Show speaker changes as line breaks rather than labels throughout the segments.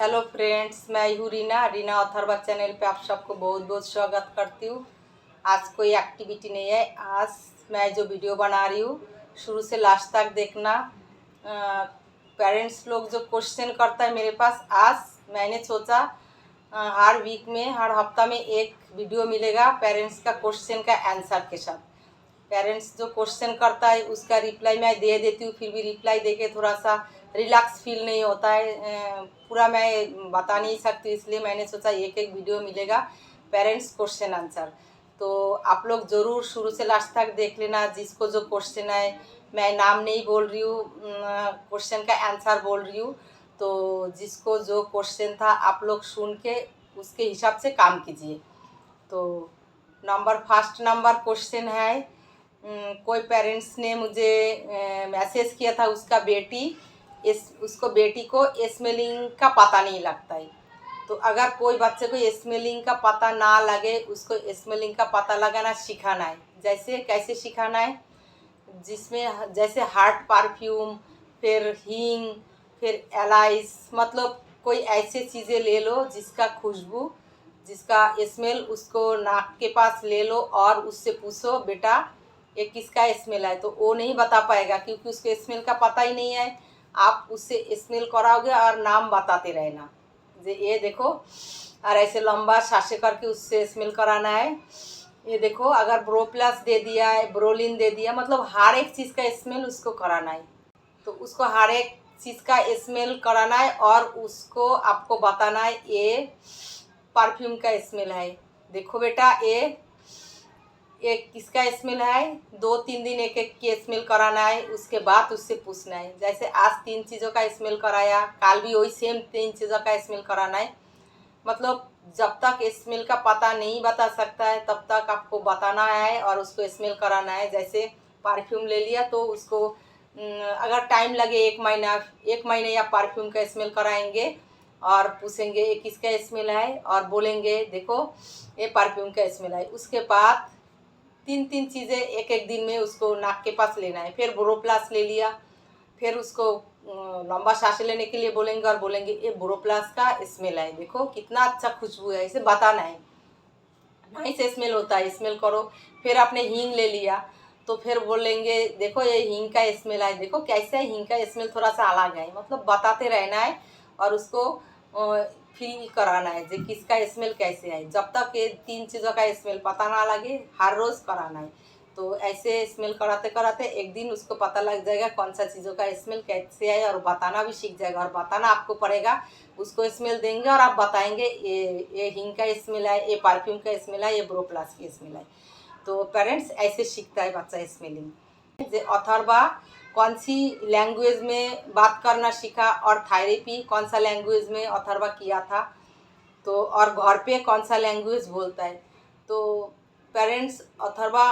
Hello friends, मैं हूँ Reena Reena Atharva channel पे आप सबको बहुत बहुत स्वागत करती हूँ। आज कोई एक्टिविटी नहीं है। आज मैं जो वीडियो बना रही हूँ शुरू से लास्ट तक देखना। पेरेंट्स लोग जो क्वेश्चन करता है मेरे पास, आज मैंने सोचा हर वीक में हर हफ्ता में एक वीडियो मिलेगा पेरेंट्स का क्वेश्चन का आंसर के साथ। पेरेंट्स जो क्वेश्चन करता है उसका रिप्लाई मैं दे देती हूँ, फिर भी रिप्लाई देके थोड़ा सा रिलैक्स फील नहीं होता है। पूरा मैं बता नहीं सकती, इसलिए मैंने सोचा एक एक वीडियो मिलेगा पेरेंट्स क्वेश्चन आंसर। तो आप लोग ज़रूर शुरू से लास्ट तक देख लेना। जिसको जो क्वेश्चन है, मैं नाम नहीं बोल रही हूँ, क्वेश्चन का आंसर बोल रही हूँ। तो जिसको जो क्वेश्चन था आप लोग सुन के उसके हिसाब से काम कीजिए। तो फर्स्ट नंबर क्वेश्चन है, कोई पेरेंट्स ने मुझे मैसेज किया था, उसको बेटी को स्मेलिंग का पता नहीं लगता है। तो अगर कोई बच्चे को स्मेलिंग का पता ना लगे, उसको स्मेलिंग का पता लगाना सिखाना है। जैसे कैसे सिखाना है, जिसमें जैसे हार्ट परफ्यूम, फिर हींग, फिर एलाइस, मतलब कोई ऐसे चीज़ें ले लो जिसका खुशबू, जिसका स्मेल, उसको नाक के पास ले लो और उससे पूछो बेटा ये किसका स्मेल है। तो वो नहीं बता पाएगा क्योंकि उसको स्मेल का पता ही नहीं है। आप उससे स्मेल कराओगे और नाम बताते रहना, ये देखो, और ऐसे लंबा सांसें करके उससे स्मेल कराना है। ये देखो, अगर ब्रो प्लस दे दिया है, ब्रोलिन दे दिया, मतलब हर एक चीज़ का स्मेल उसको कराना है। तो उसको हर एक चीज़ का स्मेल कराना है और उसको आपको बताना है ये परफ्यूम का स्मेल है। देखो बेटा, ये किसका स्मेल है। 2-3 दिन एक एक की स्मेल कराना है, उसके बाद उससे पूछना है। जैसे आज 3 चीज़ों का स्मेल कराया, कल भी वही सेम 3 चीज़ों का स्मेल कराना है। मतलब जब तक स्मेल का पता नहीं बता सकता है तब तक आपको बताना है और उसको स्मेल कराना है। जैसे परफ्यूम ले लिया तो उसको अगर टाइम लगे 1 महीने या परफ्यूम का स्मेल कराएंगे और पूछेंगे ये किसका स्मेल है और बोलेंगे देखो ये परफ्यूम का स्मेल है। उसके बाद 3-3 चीज़ें एक एक दिन में उसको नाक के पास लेना है। फिर बोरोप्लस ले लिया, फिर उसको लंबा सांस लेने के लिए बोलेंगे और बोलेंगे ये बोरोप्लस का स्मेल है, देखो कितना अच्छा खुशबू है, इसे बताना है। नाइस स्मेल होता है, स्मेल करो। फिर आपने हींग ले लिया तो फिर बोलेंगे देखो ये हींग का स्मेल है, देखो कैसे है, हींग का स्मेल थोड़ा सा अलग है। मतलब बताते रहना है और उसको फील कराना है जो किसका स्मेल कैसे है। जब तक ये 3 चीज़ों का स्मेल पता ना लगे हर रोज़ कराना है। तो ऐसे स्मेल कराते कराते एक दिन उसको पता लग जाएगा कौन सा चीज़ों का स्मेल कैसे है और बताना भी सीख जाएगा। और बताना आपको पड़ेगा, उसको स्मेल देंगे और आप बताएंगे ये हींग का स्मेल है, ये परफ्यूम का स्मेल है, ये ब्रोप्लस की स्मेल है। तो पेरेंट्स ऐसे सीखता है बच्चा स्मेलिंग। जे अथर्वा कौन सी लैंग्वेज में बात करना सीखा और थेरेपी कौन सा लैंग्वेज में अथर्वा किया था, तो और घर पे कौन सा लैंग्वेज बोलता है। तो पेरेंट्स अथर्वा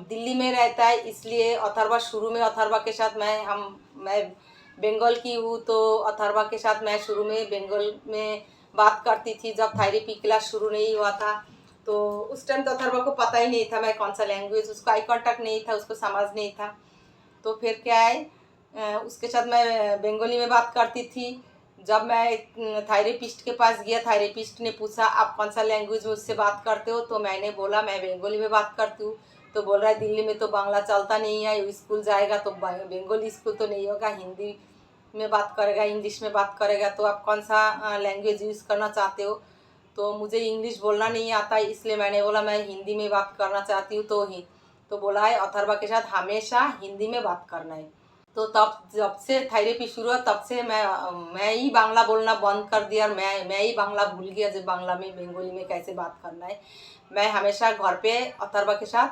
दिल्ली में रहता है, इसलिए अथर्वा शुरू में अथर्वा के साथ मैं बंगाल की हूँ। तो अथर्वा के साथ मैं शुरू में बंगाल में बात करती थी जब थेरेपी क्लास शुरू नहीं हुआ था। तो उस टाइम तो अथर्वा को पता ही नहीं था मैं कौन सा लैंग्वेज, उसको आई कांटेक्ट नहीं था, उसको समझ नहीं था। तो फिर क्या है, उसके साथ मैं बंगाली में बात करती थी। जब मैं थेरेपिस्ट के पास गया, थेरेपिस्ट ने पूछा आप कौन सा लैंग्वेज में उससे बात करते हो, तो मैंने बोला मैं बंगाली में बात करती हूँ। तो बोल रहा है दिल्ली में तो बांग्ला चलता नहीं है, स्कूल जाएगा तो बंगाली स्कूल तो नहीं होगा, हिंदी में बात करेगा, इंग्लिश में बात करेगा, तो आप कौन सा लैंग्वेज यूज़ करना चाहते हो। तो मुझे इंग्लिश बोलना नहीं आता, इसलिए मैंने बोला मैं हिंदी में बात करना चाहती हूँ। तो बोला है अथर्वा के साथ हमेशा हिंदी में बात करना है। तो तब जब से थेरेपी शुरू हुआ तब से मैं ही बांग्ला बोलना बंद कर दिया और मैं ही बांग्ला भूल गया जब बांग्ला में बंगाली में कैसे बात करना है। मैं हमेशा घर पे अथर्वा के साथ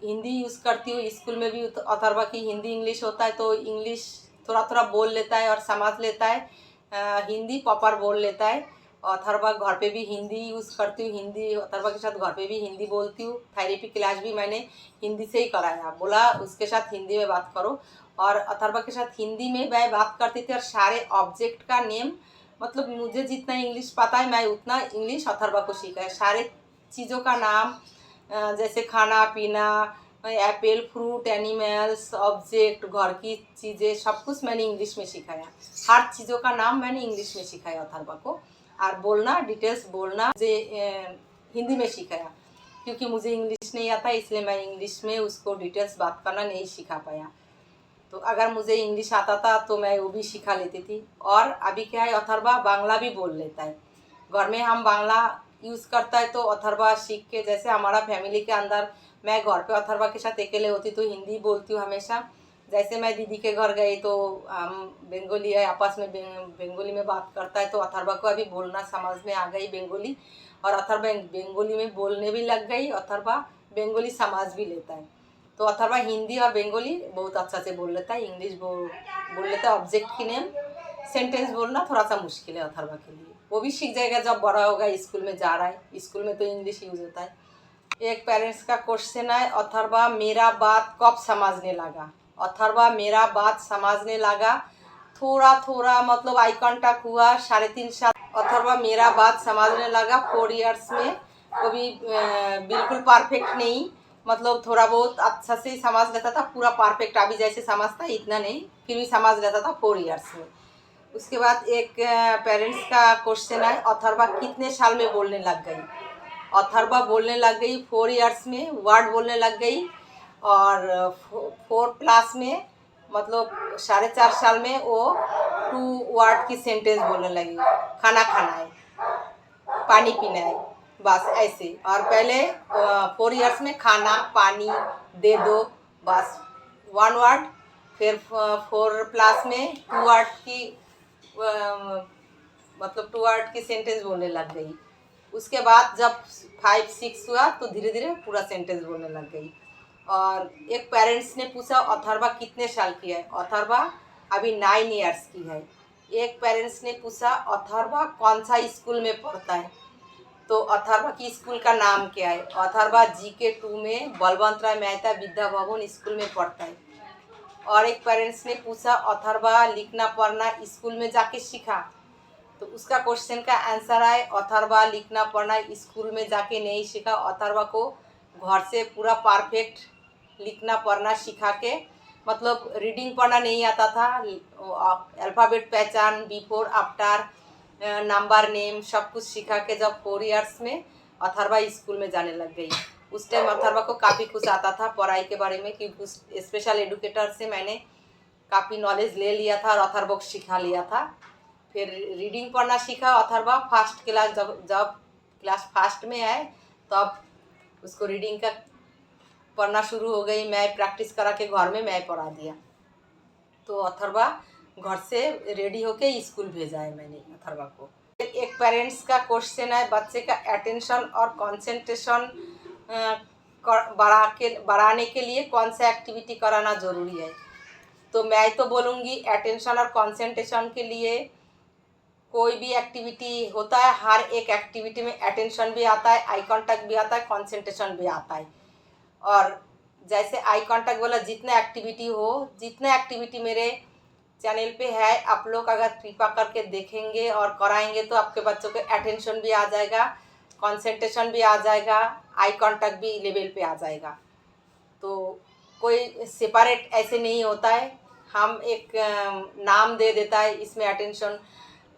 हिंदी यूज़ करती हूँ। स्कूल में भी अथर्वा की हिंदी इंग्लिश होता है तो इंग्लिश थोड़ा थोड़ा बोल लेता है और समझ लेता है, हिंदी प्रॉपर बोल लेता है। अथर्वा घर पे भी हिंदी यूज़ करती हूँ, हिंदी अथर्वा के साथ घर पे भी हिंदी बोलती हूँ। थेरेपी क्लास भी मैंने हिंदी से ही कराया, बोला उसके साथ हिंदी में बात करो। और अथर्वा के साथ हिंदी में मैं बात करती थी और सारे ऑब्जेक्ट का नेम, मतलब मुझे जितना इंग्लिश पता है मैं उतना इंग्लिश अथर्वा को सीखा है। सारे चीज़ों का नाम, जैसे खाना पीना, एप्पल, फ्रूट, एनिमल्स, ऑब्जेक्ट, घर की चीज़ें, सब कुछ मैंने इंग्लिश में सिखाया। हर चीज़ों का नाम मैंने इंग्लिश में सिखाया अथर्वा को। और बोलना, डिटेल्स बोलना मुझे हिंदी में सिखाया, क्योंकि मुझे इंग्लिश नहीं आता, इसलिए मैं इंग्लिश में उसको डिटेल्स बात करना नहीं सिखा पाया। तो अगर मुझे इंग्लिश आता था तो मैं वो भी सिखा लेती थी। और अभी क्या है, अथर्वा बांग्ला भी बोल लेता है। घर में हम बांग्ला यूज़ करता है तो अथर्वा सीख के, जैसे हमारा फैमिली के अंदर मैं घर पे अथर्वा के साथ अकेले होती तो हिंदी बोलती हूँ हमेशा। जैसे मैं दीदी के घर गई तो हम बंगाली है, आपस में बंगाली में बात करता है, तो अथर्वा को अभी बोलना समझ में आ गई बंगाली, और अथर्वा बंगाली में बोलने भी लग गई। अथर्वा बंगाली समझ भी लेता है। तो अथर्वा हिंदी और बंगाली बहुत अच्छा से बोल लेता है। इंग्लिश बोल लेता है। ऑब्जेक्ट की नेम, सेंटेंस बोलना थोड़ा सा मुश्किल है अथर्वा के लिए। वो भी सीख जाएगा जब बड़ा होगा, स्कूल में जा रहा है, स्कूल में तो इंग्लिश यूज होता है। एक पेरेंट्स का क्वेश्चन है, अथर्वा मेरा बात कब समझने लगा। अथर्वा मेरा बात समझने लगा थोड़ा थोड़ा, मतलब आई कांटेक्ट हुआ 3.5 साल। अथर्वा मेरा बात समझने लगा 4 इयर्स में। वो भी बिल्कुल परफेक्ट नहीं, मतलब थोड़ा बहुत अच्छा से समझ लेता था, पूरा परफेक्ट अभी जैसे समझता है इतना नहीं, फिर भी समझ लेता था 4 इयर्स में। उसके बाद एक पेरेंट्स का क्वेश्चन है, अथर्वा कितने साल में बोलने लग गई। अथर्वा बोलने लग गई 4 इयर्स में, वर्ड बोलने लग गई। और 4+ में, मतलब 4.5 साल में वो 2 वर्ड की सेंटेंस बोलने लगी। खाना खाना है, पानी पीना है, बस ऐसे। और पहले 4 इयर्स में खाना पानी दे दो, बस 1 वर्ड। फिर 4+ में 2 वर्ड की मतलब 2 वर्ड की सेंटेंस बोलने लग गई। उसके बाद जब 5-6 हुआ तो धीरे धीरे पूरा सेंटेंस बोलने लग गई। और एक पेरेंट्स ने पूछा अथर्वा कितने साल की है। अथर्वा अभी 9 इयर्स की है। एक पेरेंट्स ने पूछा अथर्वा कौन सा स्कूल में पढ़ता है। तो अथर्वा की स्कूल का नाम क्या है। अथर्वा GK 2 में बलवंत राय मेहता विद्या भवन स्कूल में पढ़ता है। और एक पेरेंट्स ने पूछा अथर्वा लिखना पढ़ना स्कूल में जाके सीखा। तो उसका क्वेश्चन का आंसर है, अथर्वा लिखना पढ़ना स्कूल में जाके नहीं सीखा। अथर्वा को घर से पूरा परफेक्ट लिखना पढ़ना सिखा के, मतलब रीडिंग पढ़ना नहीं आता था, अल्फ़ाबेट पहचान, बिफोर आफ्टर, नंबर नेम, सब कुछ सिखा के जब 4 इयर्स में अथर्वा स्कूल में जाने लग गई। उस टाइम अथर्वा को काफ़ी कुछ आता था पढ़ाई के बारे में, क्योंकि उस स्पेशल एडुकेटर से मैंने काफ़ी नॉलेज ले लिया था और अथर्वा को सिखा लिया था। फिर रीडिंग पढ़ना सीखा अथर्वा फर्स्ट क्लास, जब क्लास फर्स्ट में आए तब उसको रीडिंग का पढ़ना शुरू हो गई। मैं प्रैक्टिस करा के घर में मैं पढ़ा दिया। तो अथर्वा घर से रेडी होके स्कूल भेजा है मैंने अथर्वा को। एक पेरेंट्स का क्वेश्चन है, बच्चे का अटेंशन और कंसंट्रेशन बढ़ाने के लिए कौन सा एक्टिविटी कराना ज़रूरी है। तो मैं तो बोलूँगी अटेंशन और कंसंट्रेशन के लिए कोई भी एक्टिविटी होता है, हर एक एक्टिविटी में अटेंशन भी आता है, आई कांटेक्ट भी आता है, कंसंट्रेशन भी आता है। और जैसे आई कांटेक्ट वाला जितना एक्टिविटी हो, जितना एक्टिविटी मेरे चैनल पे है, आप लोग अगर कृपा करके देखेंगे और कराएंगे तो आपके बच्चों के अटेंशन भी आ जाएगा, कंसंट्रेशन भी आ जाएगा, आई कांटेक्ट भी लेवल पे आ जाएगा। तो कोई सेपरेट ऐसे नहीं होता है, हम एक नाम दे देता है इसमें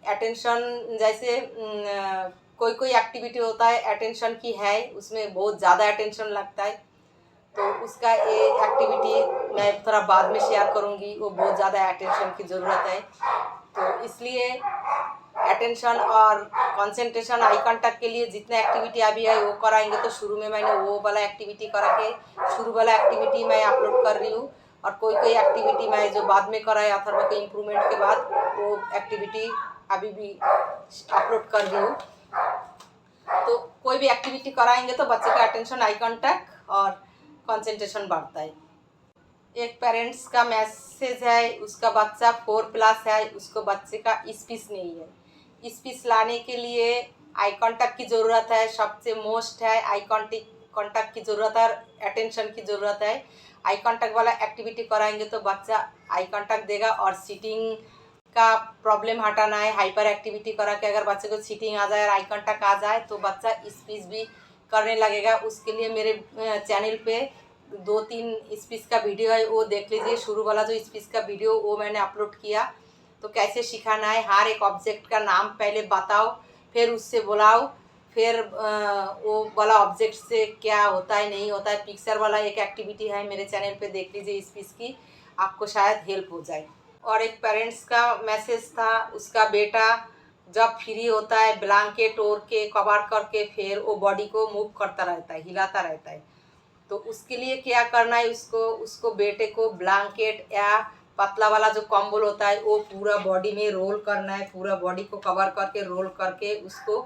अटेंशन जैसे कोई कोई एक्टिविटी होता है अटेंशन की है, उसमें बहुत ज़्यादा अटेंशन लगता है। तो उसका ये एक्टिविटी मैं थोड़ा बाद में शेयर करूँगी, वो बहुत ज़्यादा अटेंशन की ज़रूरत है। तो इसलिए अटेंशन और कंसंट्रेशन आई कांटेक्ट के लिए जितना एक्टिविटी अभी है वो कराएंगे। तो शुरू में मैंने वो वाला एक्टिविटी करा के, शुरू वाला एक्टिविटी मैं अपलोड कर रही हूँ। और कोई कोई एक्टिविटी मैं जो बाद में कराए अथर्वा के इम्प्रूवमेंट के बाद, वो एक्टिविटी अभी भी अपलोड कर रही हूँ। तो कोई भी एक्टिविटी कराएंगे तो बच्चे का अटेंशन, आई कांटेक्ट और कंसंट्रेशन बढ़ता है। एक पेरेंट्स का मैसेज है, उसका बच्चा 4+ है, उसको बच्चे का स्पीच नहीं है। स्पीच लाने के लिए आई कांटेक्ट की ज़रूरत है, सबसे मोस्ट है आई कांटेक्ट की ज़रूरत है, अटेंशन की ज़रूरत है। आई कांटेक्ट वाला एक्टिविटी कराएंगे तो बच्चा आई कांटेक्ट देगा। और सीटिंग का प्रॉब्लम हटाना है, हाइपर एक्टिविटी करा के अगर बच्चे को सीटिंग आ जाए और आई कांटेक्ट आ जाए तो बच्चा स्पीच भी करने लगेगा। उसके लिए मेरे चैनल पे 2-3 स्पीच का वीडियो है, वो देख लीजिए। शुरू वाला जो स्पीच का वीडियो वो मैंने अपलोड किया। तो कैसे सिखाना है, हर एक ऑब्जेक्ट का नाम पहले बताओ, फिर उससे बुलाओ, फिर वो वाला ऑब्जेक्ट से क्या होता है नहीं होता है। पिक्चर वाला एक एक्टिविटी है, मेरे चैनल पे देख लीजिए स्पीच की, आपको शायद हेल्प हो जाए। और एक पेरेंट्स का मैसेज था, उसका बेटा जब फ्री होता है ब्लैंकेट ओढ़ के कवर करके फिर वो बॉडी को मूव करता रहता है, हिलाता रहता है। तो उसके लिए क्या करना है, उसको बेटे को ब्लैंकेट या पतला वाला जो कंबल होता है वो पूरा बॉडी में रोल करना है, पूरा बॉडी को कवर करके रोल करके उसको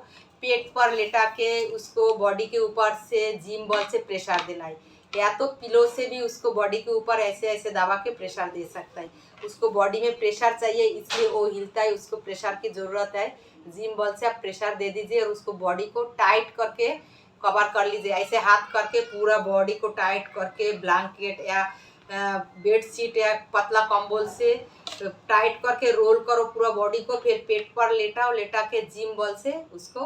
पेट पर लेटा के उसको बॉडी के ऊपर से जिम बॉल से प्रेशर देना है, या तो पिलो से भी उसको बॉडी के ऊपर ऐसे ऐसे दबा के प्रेशर दे सकता है। उसको बॉडी में प्रेशर चाहिए इसलिए वो हिलता है, उसको प्रेशर की ज़रूरत है। जिम बॉल से आप प्रेशर दे दीजिए और उसको बॉडी को टाइट करके कवर कर लीजिए, ऐसे हाथ करके पूरा बॉडी को टाइट करके ब्लैंकेट या बेड शीट या पतला कंबल से टाइट करके रोल करो पूरा बॉडी को। फिर पेट पर लेटाओ, लेटा के जिम बॉल से उसको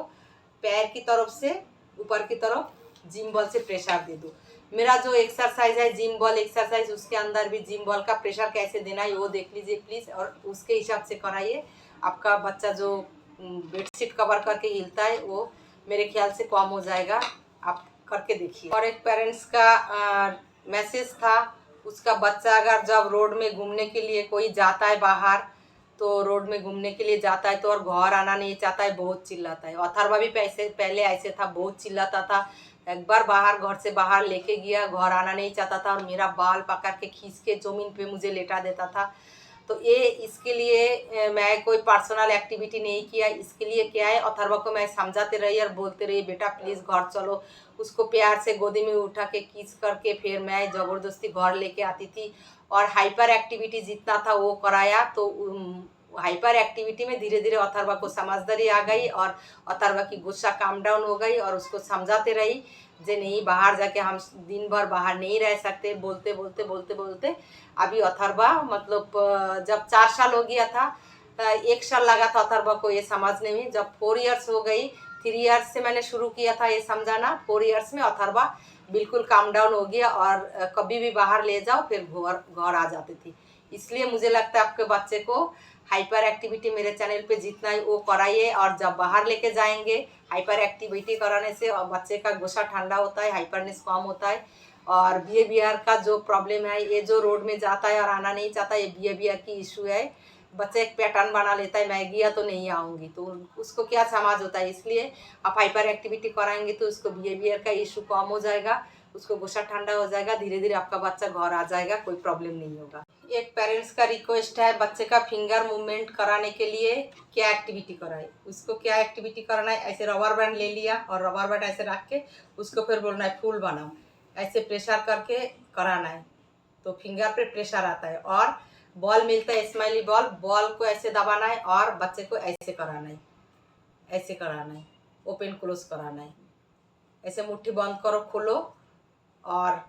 पैर की तरफ से ऊपर की तरफ जिम बॉल से प्रेशर दे दो। मेरा जो एक्सरसाइज है जिम बॉल एक्सरसाइज, उसके अंदर भी जिम बॉल का प्रेशर कैसे देना है वो देख लीजिए प्लीज़, और उसके हिसाब से कराइए। आपका बच्चा जो बेडशीट कवर करके हिलता है वो मेरे ख्याल से कम हो जाएगा, आप करके देखिए। और एक पेरेंट्स का मैसेज था, उसका बच्चा अगर जब रोड में घूमने के लिए कोई जाता है बाहर, तो रोड में घूमने के लिए जाता है तो और घर आना नहीं चाहता है, बहुत चिल्लाता है। अथर्वा भी पहले ऐसे था, बहुत चिल्लाता था। एक बार बाहर घर से बाहर लेके गया, घर आना नहीं चाहता था और मेरा बाल पकड़ के खींच के ज़मीन पे मुझे लेटा देता था। तो ये इसके लिए मैं कोई पर्सनल एक्टिविटी नहीं किया। इसके लिए क्या है, अथर्वा को मैं समझाते रही और बोलते रही बेटा प्लीज़ घर चलो। उसको प्यार से गोदी में उठा के खींच करके फिर मैं ज़बरदस्ती घर लेके आती थी और हाइपर एक्टिविटी जितना था वो कराया। तो हाइपर एक्टिविटी में धीरे धीरे अथर्वा को समझदारी आ गई और अथर्वा की गुस्सा काम डाउन हो गई। और उसको समझाते रही जे नहीं बाहर जाके हम दिन भर बाहर नहीं रह सकते, बोलते बोलते बोलते बोलते अभी अथर्वा मतलब जब 4 साल हो गया था, 1 साल लगा था अथर्वा को ये समझने में। जब 4 इयर्स हो गई, 3 इयर्स से मैंने शुरू किया था ये समझाना, 4 इयर्स में अथर्वा बिल्कुल काम डाउन हो गया और कभी भी बाहर ले जाओ फिर घर आ जाती थी। इसलिए मुझे लगता है आपके बच्चे को हाइपर एक्टिविटी मेरे चैनल पे जितना है वो कराइए, और जब बाहर लेके जाएंगे हाइपर एक्टिविटी कराने से बच्चे का गुस्सा ठंडा होता है, हाइपरनेस कम होता है। और बिहेवियर का जो प्रॉब्लम है, ये जो रोड में जाता है और आना नहीं चाहता, ये बिहेवियर की इशू है। बच्चा एक पैटर्न बना लेता है, मैं गया तो नहीं आऊँगी, तो उसको क्या समझ होता है। इसलिए आप हाइपर एक्टिविटी कराएंगे तो उसको बिहेवियर का इशू कम हो जाएगा, उसको गुस्सा ठंडा हो जाएगा, धीरे धीरे आपका बच्चा घर आ जाएगा, कोई प्रॉब्लम नहीं होगा। एक पेरेंट्स का रिक्वेस्ट है, बच्चे का फिंगर मूवमेंट कराने के लिए क्या एक्टिविटी कराए। उसको क्या एक्टिविटी कराना है, ऐसे रबर बैंड ले लिया और रबर बैंड ऐसे रख के उसको फिर बोलना है फूल बनाओ, ऐसे प्रेशर करके कराना है तो फिंगर पे प्रेशर आता है। और बॉल मिलता है स्माइली बॉल, बॉल को ऐसे दबाना है और बच्चे को ऐसे कराना है, ऐसे कराना है, ओपन क्लोज कराना है। ऐसे मुट्ठी बंद करो, खोलो और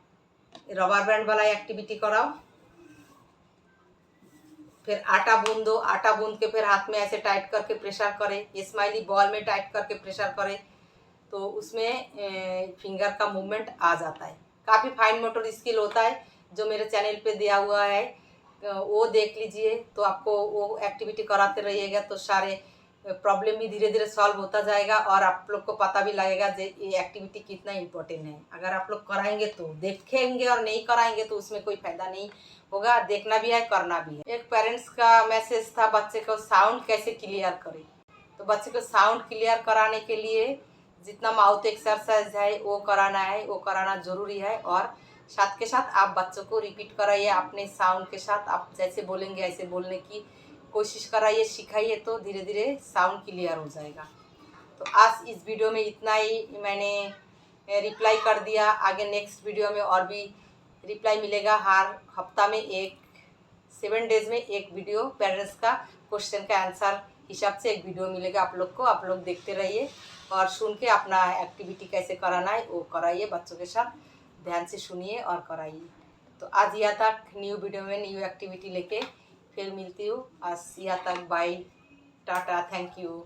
रबर बैंड वाला एक्टिविटी कराओ। फिर आटा बूंद दो, आटा बूंद के फिर हाथ में ऐसे टाइट करके प्रेशर करें, स्माइली बॉल में टाइट करके प्रेशर करें तो उसमें फिंगर का मूवमेंट आ जाता है। काफ़ी फाइन मोटर स्किल होता है जो मेरे चैनल पे दिया हुआ है, वो देख लीजिए। तो आपको वो एक्टिविटी कराते रहिएगा तो सारे प्रॉब्लम भी धीरे धीरे सॉल्व होता जाएगा और आप लोग को पता भी लगेगा कि ये एक्टिविटी कितना इम्पोर्टेंट है। अगर आप लोग कराएंगे तो देखेंगे और नहीं कराएंगे तो उसमें कोई फ़ायदा नहीं होगा। देखना भी है, करना भी है। एक पेरेंट्स का मैसेज था, बच्चे को साउंड कैसे क्लियर करें। तो बच्चे को साउंड क्लियर कराने के लिए जितना माउथ एक्सरसाइज है वो कराना है, वो कराना ज़रूरी है। और साथ के साथ आप बच्चों को रिपीट कराइए अपने साउंड के साथ, आप जैसे बोलेंगे ऐसे बोलने की कोशिश कराइए, सिखाइए, तो धीरे धीरे साउंड क्लियर हो जाएगा। तो आज इस वीडियो में इतना ही मैंने रिप्लाई कर दिया। आगे नेक्स्ट वीडियो में और भी रिप्लाई मिलेगा। हर हफ्ता में 7 डेज में एक वीडियो पेरेंट्स का क्वेश्चन का आंसर हिसाब से एक वीडियो मिलेगा आप लोग को। आप लोग देखते रहिए और सुन के अपना एक्टिविटी कैसे कराना है वो कराइए, बच्चों के साथ ध्यान से सुनिए और कराइए। तो आज यहाँ तक, न्यू वीडियो में न्यू एक्टिविटी लेके फिर मिलती हूँ। आज यहाँ तक, बाय, टाटा, थैंक यू।